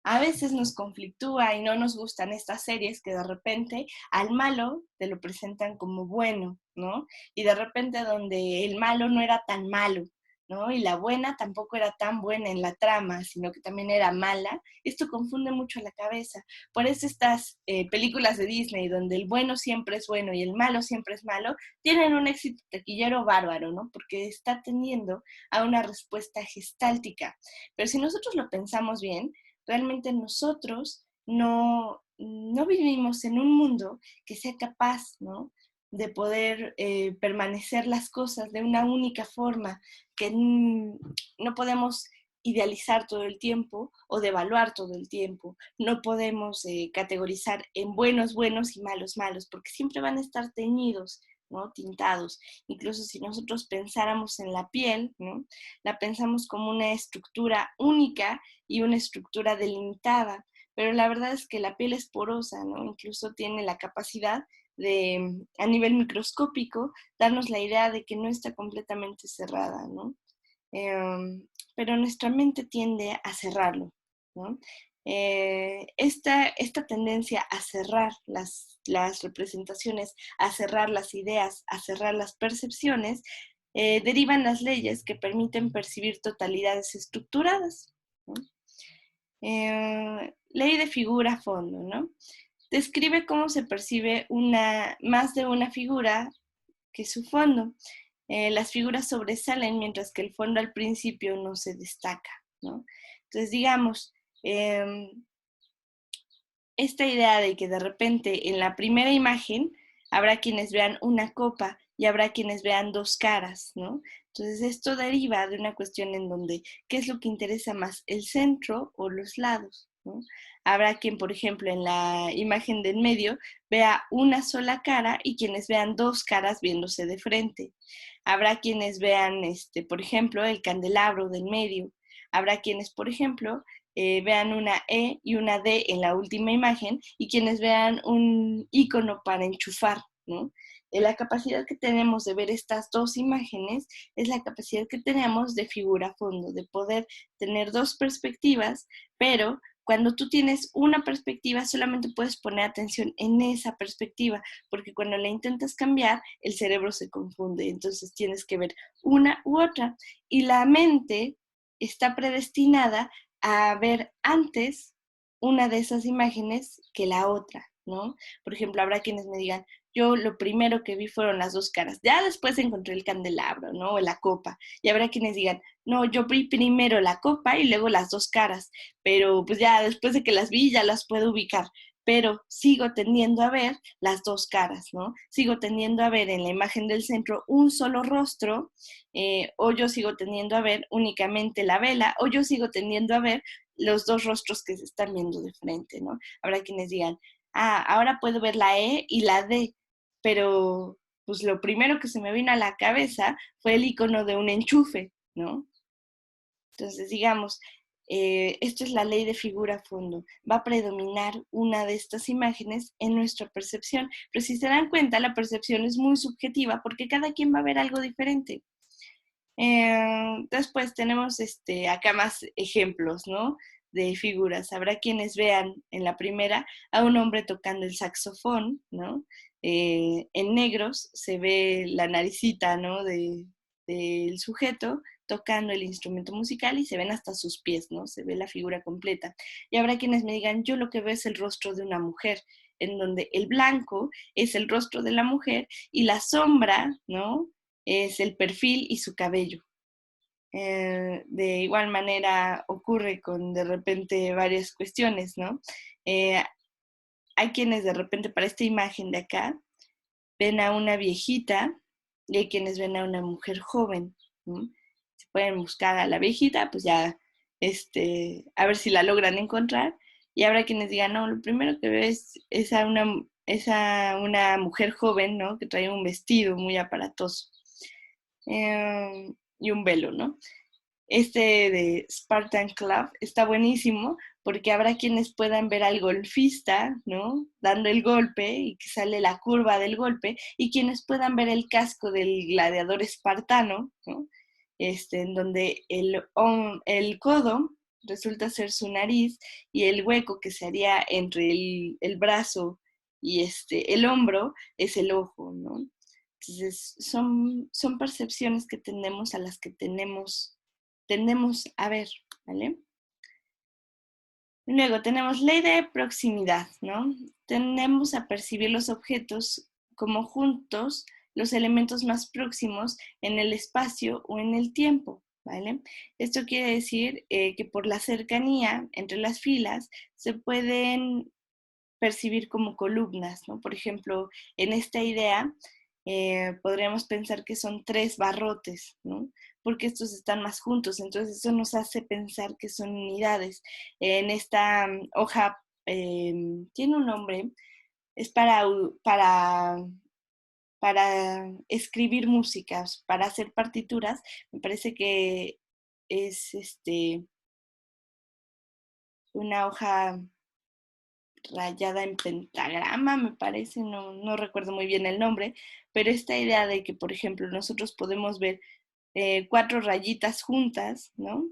A veces nos conflictúa y no nos gustan estas series que de repente al malo te lo presentan como bueno, ¿no? Y de repente donde el malo no era tan malo, ¿no? Y la buena tampoco era tan buena en la trama, sino que también era mala. Esto confunde mucho la cabeza. Por eso estas películas de Disney, donde el bueno siempre es bueno y el malo siempre es malo, tienen un éxito taquillero bárbaro, ¿no? Porque está tendiendo a una respuesta gestáltica. Pero si nosotros lo pensamos bien, realmente nosotros no vivimos en un mundo que sea capaz, ¿no?, de poder permanecer las cosas de una única forma, que no podemos idealizar todo el tiempo o devaluar todo el tiempo. No podemos categorizar en buenos, buenos y malos, malos, porque siempre van a estar teñidos, ¿no?, tintados. Incluso si nosotros pensáramos en la piel, ¿no?, la pensamos como una estructura única y una estructura delimitada, pero la verdad es que la piel es porosa, ¿no? Incluso tiene la capacidad de, a nivel microscópico, darnos la idea de que no está completamente cerrada, ¿no? Pero nuestra mente tiende a cerrarlo, ¿no? Esta tendencia a cerrar las representaciones, a cerrar las ideas, a cerrar las percepciones, derivan las leyes que permiten percibir totalidades estructuradas, ¿no? Ley de figura a fondo, ¿no? Describe cómo se percibe más de una figura que su fondo. Las figuras sobresalen mientras que el fondo al principio no se destaca, ¿no? Entonces, digamos, esta idea de que de repente en la primera imagen habrá quienes vean una copa y habrá quienes vean dos caras, ¿no? Entonces esto deriva de una cuestión en donde, ¿qué es lo que interesa más, el centro o los lados?, ¿no? Habrá quien, por ejemplo, en la imagen del medio vea una sola cara y quienes vean dos caras viéndose de frente. Habrá quienes vean, por ejemplo, el candelabro del medio. Habrá quienes, por ejemplo, vean una E y una D en la última imagen y quienes vean un icono para enchufar, ¿no? La capacidad que tenemos de ver estas dos imágenes es la capacidad que tenemos de figura a fondo, de poder tener dos perspectivas, pero cuando tú tienes una perspectiva, solamente puedes poner atención en esa perspectiva, porque cuando la intentas cambiar, el cerebro se confunde, entonces tienes que ver una u otra. Y la mente está predestinada a ver antes una de esas imágenes que la otra, ¿no? Por ejemplo, habrá quienes me digan, yo lo primero que vi fueron las dos caras, ya después encontré el candelabro, ¿no? O la copa, y habrá quienes digan, no, yo vi primero la copa y luego las dos caras, pero pues ya después de que las vi ya las puedo ubicar, pero sigo tendiendo a ver las dos caras, ¿no? Sigo tendiendo a ver en la imagen del centro un solo rostro, o yo sigo tendiendo a ver únicamente la vela, o yo sigo tendiendo a ver los dos rostros que se están viendo de frente, ¿no? Habrá quienes digan, ahora puedo ver la E y la D, pero pues lo primero que se me vino a la cabeza fue el icono de un enchufe, ¿no? Entonces, digamos, esto es la ley de figura a fondo. Va a predominar una de estas imágenes en nuestra percepción, pero si se dan cuenta, la percepción es muy subjetiva porque cada quien va a ver algo diferente. Después tenemos acá más ejemplos, ¿no? De figuras. Habrá quienes vean en la primera a un hombre tocando el saxofón, ¿no? En negros se ve la naricita, ¿no? Del sujeto tocando el instrumento musical y se ven hasta sus pies, ¿no? Se ve la figura completa. Y habrá quienes me digan, yo lo que veo es el rostro de una mujer, en donde el blanco es el rostro de la mujer y la sombra, ¿no? Es el perfil y su cabello. De igual manera ocurre con de repente varias cuestiones, ¿no? Hay quienes de repente para esta imagen de acá ven a una viejita y hay quienes ven a una mujer joven, ¿no? Si pueden buscar a la viejita, pues ya, a ver si la logran encontrar. Y habrá quienes digan, no, lo primero que ves es a una mujer joven, ¿no? Que trae un vestido muy aparatoso y un velo, ¿no? De Spartan Club está buenísimo porque habrá quienes puedan ver al golfista, ¿no? Dando el golpe y que sale la curva del golpe, y quienes puedan ver el casco del gladiador espartano, ¿no? En donde el codo resulta ser su nariz y el hueco que se haría entre el brazo y el hombro es el ojo, ¿no? Entonces, son percepciones que tenemos a las que tendemos a ver, ¿vale? Luego tenemos ley de proximidad, ¿no? Tendemos a percibir los objetos como juntos los elementos más próximos en el espacio o en el tiempo, ¿vale? Esto quiere decir que por la cercanía entre las filas se pueden percibir como columnas, ¿no? Por ejemplo, en esta idea podríamos pensar que son tres barrotes, ¿no? Porque estos están más juntos, entonces eso nos hace pensar que son unidades. En esta hoja tiene un nombre, es para escribir músicas, para hacer partituras, me parece que es una hoja rayada en pentagrama, me parece, no recuerdo muy bien el nombre, pero esta idea de que, por ejemplo, nosotros podemos ver cuatro rayitas juntas, ¿no?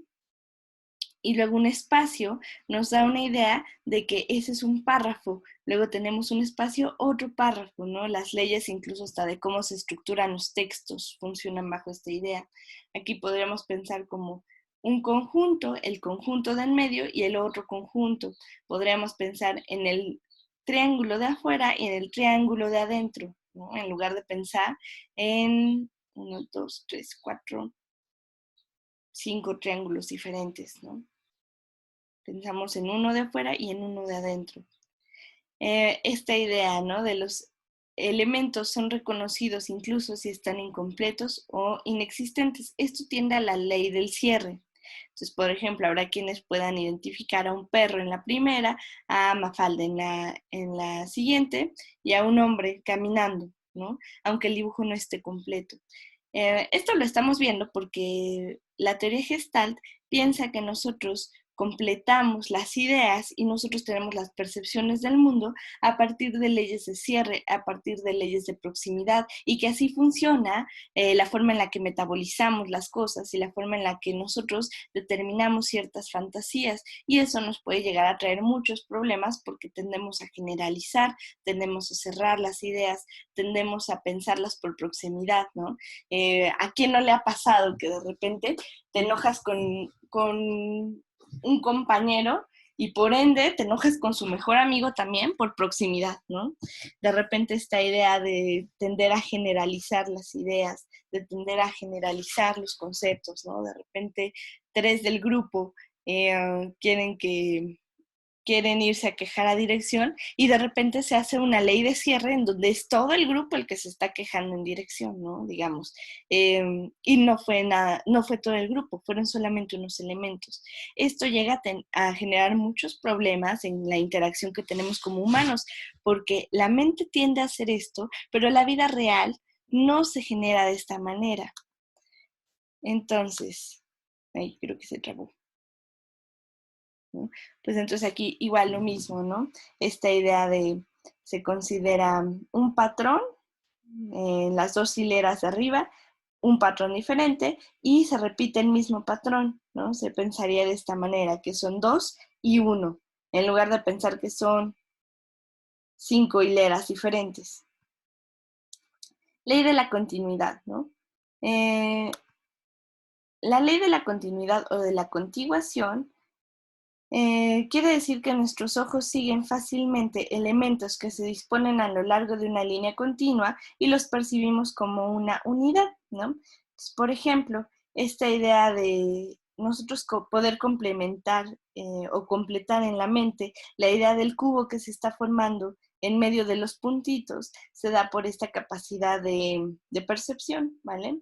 Y luego un espacio nos da una idea de que ese es un párrafo. Luego tenemos un espacio, otro párrafo, ¿no? Las leyes incluso hasta de cómo se estructuran los textos funcionan bajo esta idea. Aquí podríamos pensar como un conjunto, el conjunto de en medio y el otro conjunto. Podríamos pensar en el triángulo de afuera y en el triángulo de adentro, ¿no? En lugar de pensar en 1, 2, 3, 4, 5 triángulos diferentes, ¿no? Pensamos en uno de afuera y en uno de adentro. Esta idea, ¿no? De los elementos son reconocidos incluso si están incompletos o inexistentes. Esto tiende a la ley del cierre. Entonces, por ejemplo, habrá quienes puedan identificar a un perro en la primera, a Mafalda en la siguiente y a un hombre caminando, ¿no? Aunque el dibujo no esté completo. Esto lo estamos viendo porque la teoría Gestalt piensa que nosotros completamos las ideas y nosotros tenemos las percepciones del mundo a partir de leyes de cierre, a partir de leyes de proximidad, y que así funciona la forma en la que metabolizamos las cosas y la forma en la que nosotros determinamos ciertas fantasías, y eso nos puede llegar a traer muchos problemas porque tendemos a generalizar, tendemos a cerrar las ideas, tendemos a pensarlas por proximidad, ¿no? ¿A quién no le ha pasado que de repente te enojas con un compañero y por ende te enojas con su mejor amigo también por proximidad, ¿no? De repente esta idea de tender a generalizar las ideas, de tender a generalizar los conceptos, ¿no? De repente tres del grupo quieren irse a quejar a dirección y de repente se hace una ley de cierre en donde es todo el grupo el que se está quejando en dirección, ¿no? Digamos. Y no fue nada, no fue todo el grupo, fueron solamente unos elementos. Esto llega a generar muchos problemas en la interacción que tenemos como humanos, porque la mente tiende a hacer esto, pero la vida real no se genera de esta manera. Entonces, ahí creo que se trabó, ¿no? Pues entonces aquí igual lo mismo, ¿no? Esta idea de se considera un patrón en las dos hileras de arriba, un patrón diferente y se repite el mismo patrón, ¿no? Se pensaría de esta manera, que son 2 y 1, en lugar de pensar que son 5 hileras diferentes. Ley de la continuidad, ¿no? La ley de la continuidad o de la contiguación quiere decir que nuestros ojos siguen fácilmente elementos que se disponen a lo largo de una línea continua y los percibimos como una unidad, ¿no? Entonces, por ejemplo, esta idea de nosotros poder complementar o completar en la mente la idea del cubo que se está formando en medio de los puntitos, se da por esta capacidad de percepción, ¿vale?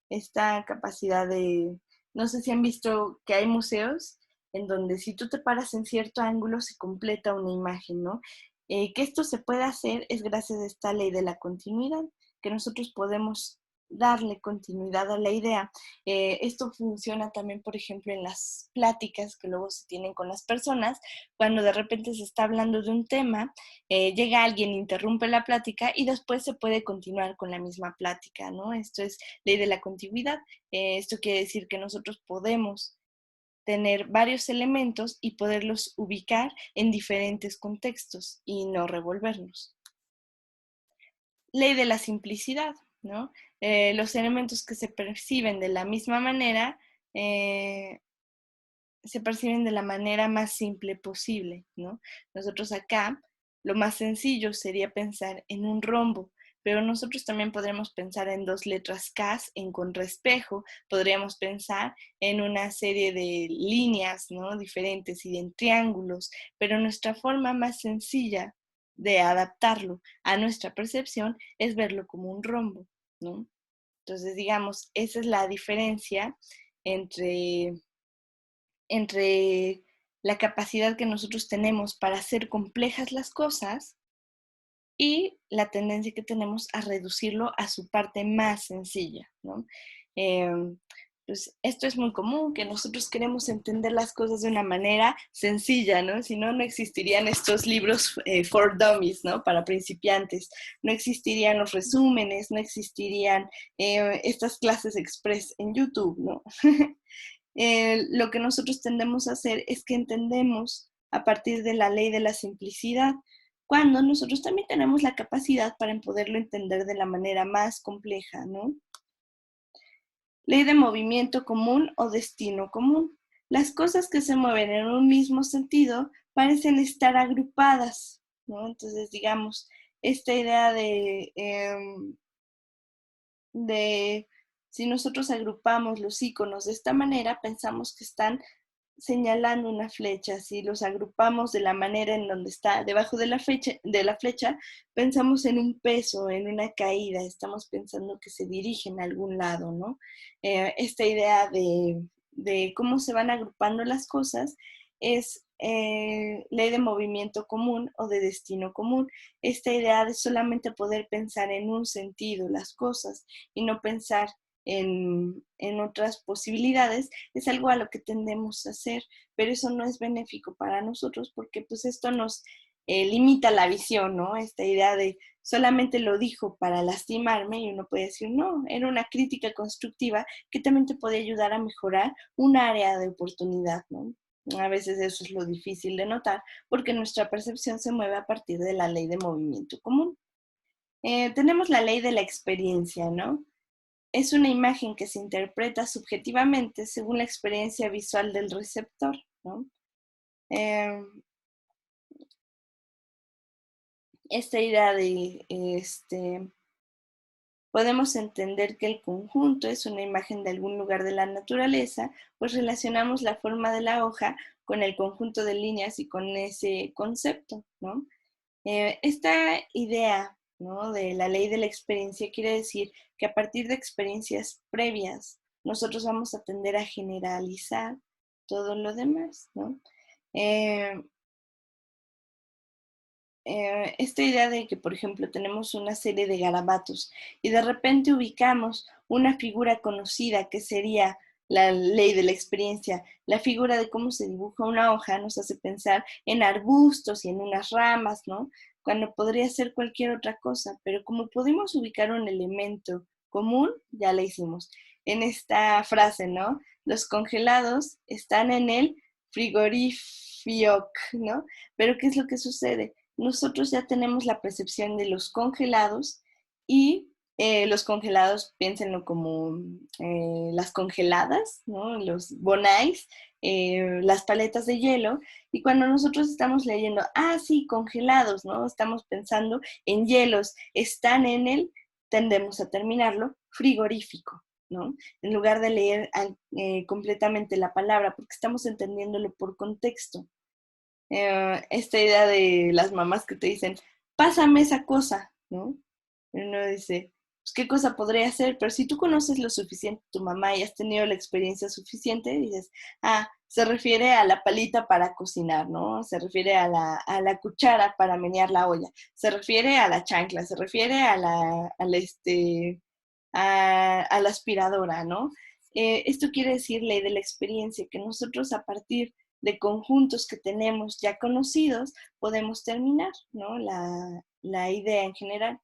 Esta capacidad de, no sé si han visto que hay museos en donde si tú te paras en cierto ángulo se completa una imagen, ¿no? Que esto se puede hacer es gracias a esta ley de la continuidad, que nosotros podemos darle continuidad a la idea. Esto funciona también, por ejemplo, en las pláticas que luego se tienen con las personas, cuando de repente se está hablando de un tema, llega alguien, interrumpe la plática y después se puede continuar con la misma plática, ¿no? Esto es ley de la continuidad. Esto quiere decir que nosotros podemos tener varios elementos y poderlos ubicar en diferentes contextos y no revolvernos. Ley de la simplicidad, ¿no? Los elementos que se perciben de la misma manera se perciben de la manera más simple posible, ¿no? Nosotros acá, lo más sencillo sería pensar en un rombo, pero nosotros también podremos pensar en dos letras K en contraespejo, podríamos pensar en una serie de líneas, ¿no? Diferentes y en triángulos, pero nuestra forma más sencilla de adaptarlo a nuestra percepción es verlo como un rombo, ¿no? Entonces, digamos, esa es la diferencia entre la capacidad que nosotros tenemos para hacer complejas las cosas y la tendencia que tenemos a reducirlo a su parte más sencilla, ¿no? Pues esto es muy común, que nosotros queremos entender las cosas de una manera sencilla, ¿no? Si no, no existirían estos libros for dummies, ¿no? Para principiantes, no existirían los resúmenes, no existirían estas clases express en YouTube, ¿no? Lo que nosotros tendemos a hacer es que entendemos a partir de la ley de la simplicidad, cuando nosotros también tenemos la capacidad para poderlo entender de la manera más compleja, ¿no? Ley de movimiento común o destino común. Las cosas que se mueven en un mismo sentido parecen estar agrupadas, ¿no? Entonces, digamos, esta idea de si nosotros agrupamos los iconos de esta manera, pensamos que están señalando una flecha. Si los agrupamos de la manera en donde está debajo de la flecha, pensamos en un peso, en una caída, estamos pensando que se dirigen a algún lado, ¿no? Esta idea de cómo se van agrupando las cosas es ley de movimiento común o de destino común. Esta idea de solamente poder pensar en un sentido las cosas y no pensar en otras posibilidades, es algo a lo que tendemos a hacer, pero eso no es benéfico para nosotros porque pues esto nos limita la visión, ¿no? Esta idea de solamente lo dijo para lastimarme y uno puede decir, no, era una crítica constructiva que también te puede ayudar a mejorar un área de oportunidad, ¿no? A veces eso es lo difícil de notar porque nuestra percepción se mueve a partir de la ley de movimiento común. Tenemos la ley de la experiencia, ¿no? Es una imagen que se interpreta subjetivamente según la experiencia visual del receptor, ¿no? Eh, esta idea de, podemos entender que el conjunto es una imagen de algún lugar de la naturaleza, pues relacionamos la forma de la hoja con el conjunto de líneas y con ese concepto, ¿no? Esta idea, ¿no?, de la ley de la experiencia quiere decir que a partir de experiencias previas nosotros vamos a tender a generalizar todo lo demás, ¿no? Eh, esta idea de que, por ejemplo, tenemos una serie de garabatos y de repente ubicamos una figura conocida que sería la ley de la experiencia, la figura de cómo se dibuja una hoja nos hace pensar en arbustos y en unas ramas, ¿no? Cuando podría ser cualquier otra cosa, pero como pudimos ubicar un elemento común, ya la hicimos. En esta frase, ¿no? Los congelados están en el frigorífico, ¿no? Pero ¿qué es lo que sucede? Nosotros ya tenemos la percepción de los congelados y los congelados, piénsenlo como las congeladas, ¿no? Los bonais, las paletas de hielo, y cuando nosotros estamos leyendo, ah, sí, congelados, ¿no? Estamos pensando en hielos, están en el, tendemos a terminarlo, frigorífico, ¿no? En lugar de leer completamente la palabra, porque estamos entendiéndolo por contexto. Esta idea de las mamás que te dicen, pásame esa cosa, ¿no? Y uno dice, pues, ¿qué cosa podría ser? Pero si tú conoces lo suficiente a tu mamá y has tenido la experiencia suficiente, dices, ah, se refiere a la palita para cocinar, ¿no? Se refiere a la cuchara para menear la olla, se refiere a la chancla, se refiere a la aspiradora, ¿no? Esto quiere decir ley de la experiencia, que nosotros a partir de conjuntos que tenemos ya conocidos, podemos terminar, ¿no? La idea en general.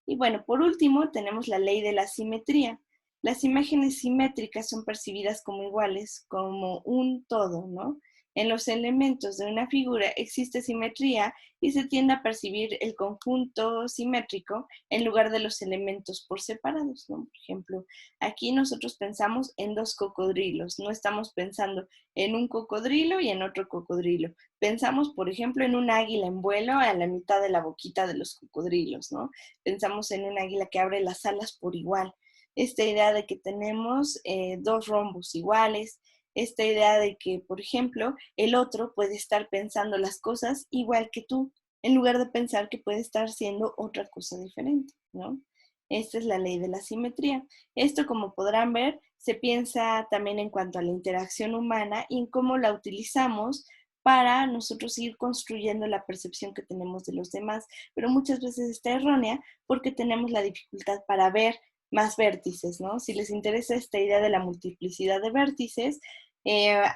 Y bueno, por último, tenemos la ley de la simetría. Las imágenes simétricas son percibidas como iguales, como un todo, ¿no? En los elementos de una figura existe simetría y se tiende a percibir el conjunto simétrico en lugar de los elementos por separados, ¿no? Por ejemplo, aquí nosotros pensamos en dos cocodrilos, no estamos pensando en un cocodrilo y en otro cocodrilo. Pensamos, por ejemplo, en un águila en vuelo a la mitad de la boquita de los cocodrilos, ¿no? Pensamos en un águila que abre las alas por igual. Esta idea de que tenemos dos rombos iguales, esta idea de que, por ejemplo, el otro puede estar pensando las cosas igual que tú, en lugar de pensar que puede estar haciendo otra cosa diferente, ¿no? Esta es la ley de la simetría. Esto, como podrán ver, se piensa también en cuanto a la interacción humana y en cómo la utilizamos para nosotros ir construyendo la percepción que tenemos de los demás, pero muchas veces está errónea porque tenemos la dificultad para ver más vértices, ¿no? Si les interesa esta idea de la multiplicidad de vértices,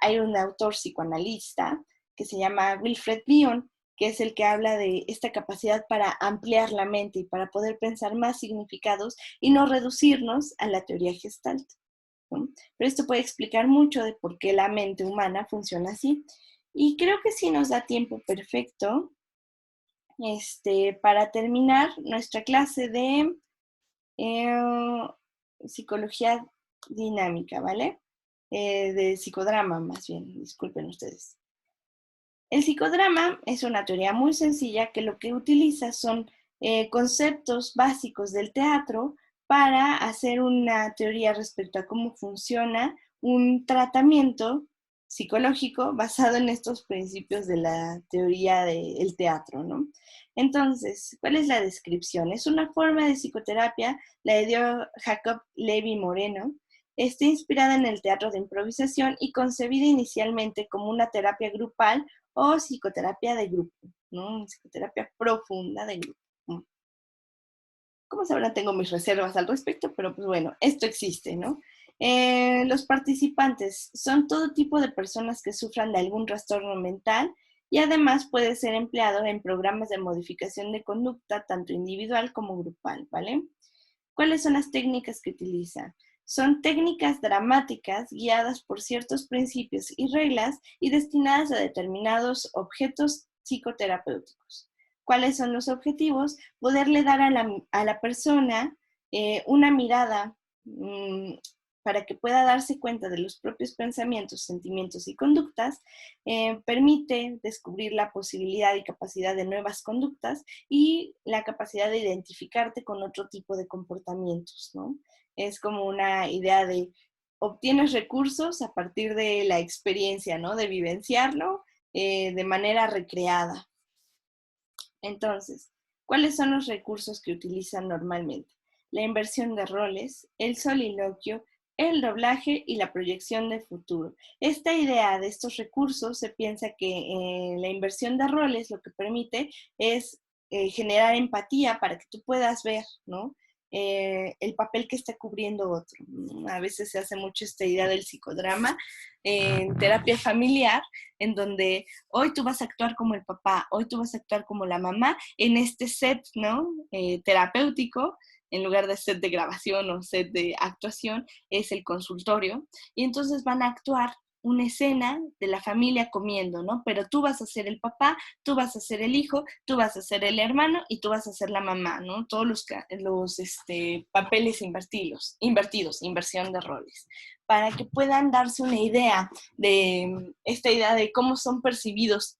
hay un autor psicoanalista que se llama Wilfred Bion, que es el que habla de esta capacidad para ampliar la mente y para poder pensar más significados y no reducirnos a la teoría Gestalt, ¿no? Pero esto puede explicar mucho de por qué la mente humana funciona así. Y creo que sí nos da tiempo perfecto para terminar nuestra clase de eh, psicología dinámica, ¿vale? De psicodrama, más bien, disculpen ustedes. El psicodrama es una teoría muy sencilla que lo que utiliza son conceptos básicos del teatro para hacer una teoría respecto a cómo funciona un tratamiento psicológico basado en estos principios de la teoría del teatro, ¿no? Entonces, ¿cuál es la descripción? Es una forma de psicoterapia, la dio Jacob Levi Moreno. Está inspirada en el teatro de improvisación y concebida inicialmente como una terapia grupal o psicoterapia de grupo, ¿no? Psicoterapia profunda de grupo. Como sabrán, tengo mis reservas al respecto, pero pues bueno, esto existe, ¿no? Los participantes son todo tipo de personas que sufran de algún trastorno mental y además puede ser empleado en programas de modificación de conducta, tanto individual como grupal, ¿vale? ¿Cuáles son las técnicas que utilizan? Son técnicas dramáticas guiadas por ciertos principios y reglas y destinadas a determinados objetos psicoterapéuticos. ¿Cuáles son los objetivos? Poderle dar a la persona una mirada para que pueda darse cuenta de los propios pensamientos, sentimientos y conductas, permite descubrir la posibilidad y capacidad de nuevas conductas y la capacidad de identificarte con otro tipo de comportamientos, ¿no? Es como una idea de obtienes recursos a partir de la experiencia, ¿no? De vivenciarlo de manera recreada. Entonces, ¿cuáles son los recursos que utilizan normalmente? La inversión de roles, el soliloquio, el doblaje y la proyección de futuro. Esta idea de estos recursos se piensa que la inversión de roles lo que permite es generar empatía para que tú puedas ver, ¿no? El papel que está cubriendo otro. A veces se hace mucho esta idea del psicodrama en terapia familiar, en donde hoy tú vas a actuar como el papá, hoy tú vas a actuar como la mamá en este set, ¿no? Terapéutico, en lugar de set de grabación o set de actuación, es el consultorio, y entonces van a actuar una escena de la familia comiendo, ¿no? Pero tú vas a ser el papá, tú vas a ser el hijo, tú vas a ser el hermano y tú vas a ser la mamá, ¿no? Todos los papeles invertidos, inversión de roles, para que puedan darse una idea de esta idea de cómo son percibidos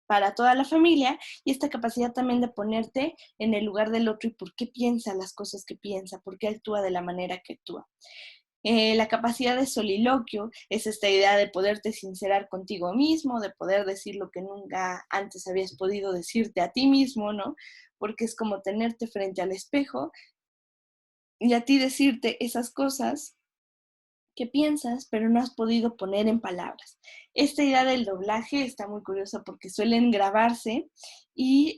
para toda la familia y esta capacidad también de ponerte en el lugar del otro y por qué piensa las cosas que piensa, por qué actúa de la manera que actúa. La capacidad de soliloquio es esta idea de poderte sincerar contigo mismo, de poder decir lo que nunca antes habías podido decirte a ti mismo, ¿no? Porque es como tenerte frente al espejo y a ti decirte esas cosas que piensas, pero no has podido poner en palabras. Esta idea del doblaje está muy curiosa porque suelen grabarse y,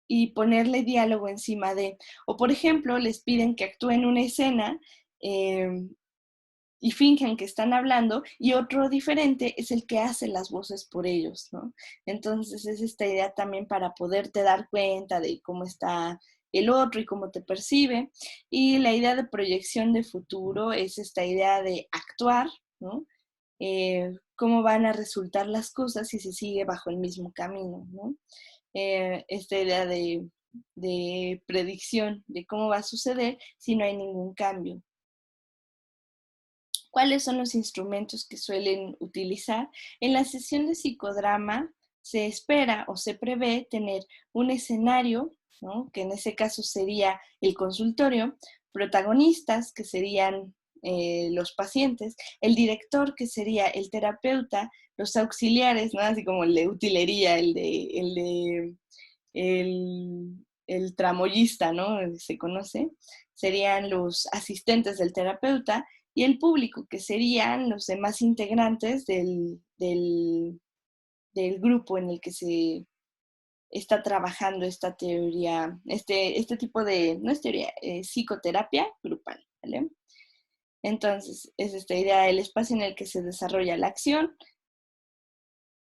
y ponerle diálogo encima de, o por ejemplo, les piden que actúen una escena y fingen que están hablando, y otro diferente es el que hace las voces por ellos, ¿no? Entonces es esta idea también para poderte dar cuenta de cómo está el otro y cómo te percibe. Y la idea de proyección de futuro es esta idea de actuar, ¿no? Cómo van a resultar las cosas si se sigue bajo el mismo camino, ¿no? Esta idea de predicción de cómo va a suceder si no hay ningún cambio. ¿Cuáles son los instrumentos que suelen utilizar? En la sesión de psicodrama se espera o se prevé tener un escenario, ¿no? Que en ese caso sería el consultorio, protagonistas, que serían los pacientes, el director, que sería el terapeuta, los auxiliares, ¿no? Así como el de utilería, el tramoyista, ¿no? Se conoce, serían los asistentes del terapeuta, y el público, que serían los demás integrantes del grupo en el que se está trabajando esta teoría, este tipo de, no es teoría, psicoterapia grupal, ¿vale? Entonces, es esta idea del espacio en el que se desarrolla la acción,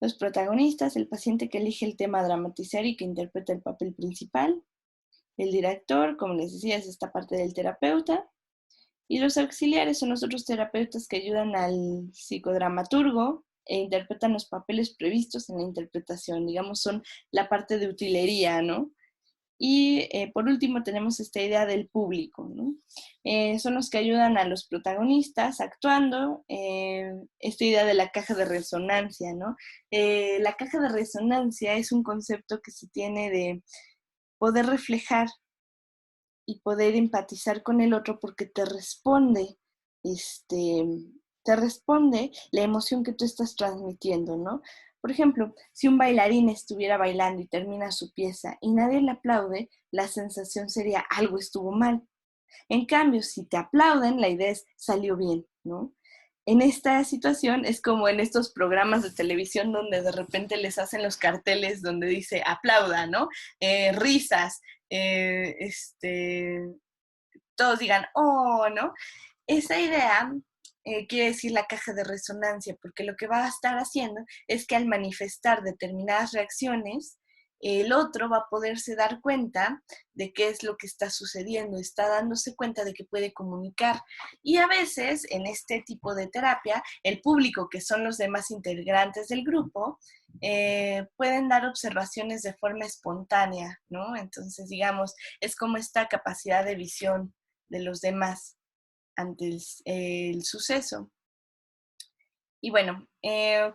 los protagonistas, el paciente que elige el tema a dramatizar y que interpreta el papel principal, el director, como les decía, es esta parte del terapeuta, y los auxiliares son los otros terapeutas que ayudan al psicodramaturgo e interpretan los papeles previstos en la interpretación, digamos, son la parte de utilería, ¿no? Y por último tenemos esta idea del público, ¿no? Son los que ayudan a los protagonistas actuando, esta idea de la caja de resonancia, ¿no? La caja de resonancia es un concepto que se tiene de poder reflejar y poder empatizar con el otro porque este, te responde la emoción que tú estás transmitiendo, ¿no? Por ejemplo, si un bailarín estuviera bailando y termina su pieza y nadie le aplaude, la sensación sería algo estuvo mal. En cambio, si te aplauden, la idea es salió bien, ¿no? En esta situación es como en estos programas de televisión donde de repente les hacen los carteles donde dice aplauda, ¿no? Risas, todos digan, oh, ¿no? Esa idea quiere decir la caja de resonancia, porque lo que va a estar haciendo es que al manifestar determinadas reacciones, el otro va a poderse dar cuenta de qué es lo que está sucediendo, está dándose cuenta de que puede comunicar. Y a veces, en este tipo de terapia, el público, que son los demás integrantes del grupo, pueden dar observaciones de forma espontánea, ¿no? Entonces, digamos, es como esta capacidad de visión de los demás ante el suceso. Y bueno,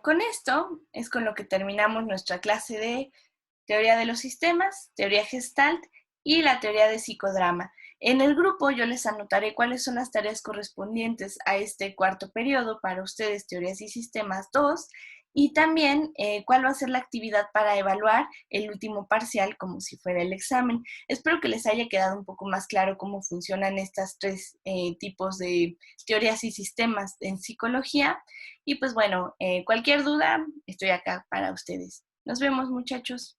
con esto es con lo que terminamos nuestra clase de teoría de los sistemas, teoría Gestalt y la teoría de psicodrama. En el grupo yo les anotaré cuáles son las tareas correspondientes a este cuarto periodo para ustedes, teorías y sistemas 2, y también cuál va a ser la actividad para evaluar el último parcial como si fuera el examen. Espero que les haya quedado un poco más claro cómo funcionan estas tres tipos de teorías y sistemas en psicología. Y pues bueno, cualquier duda, estoy acá para ustedes. Nos vemos, muchachos.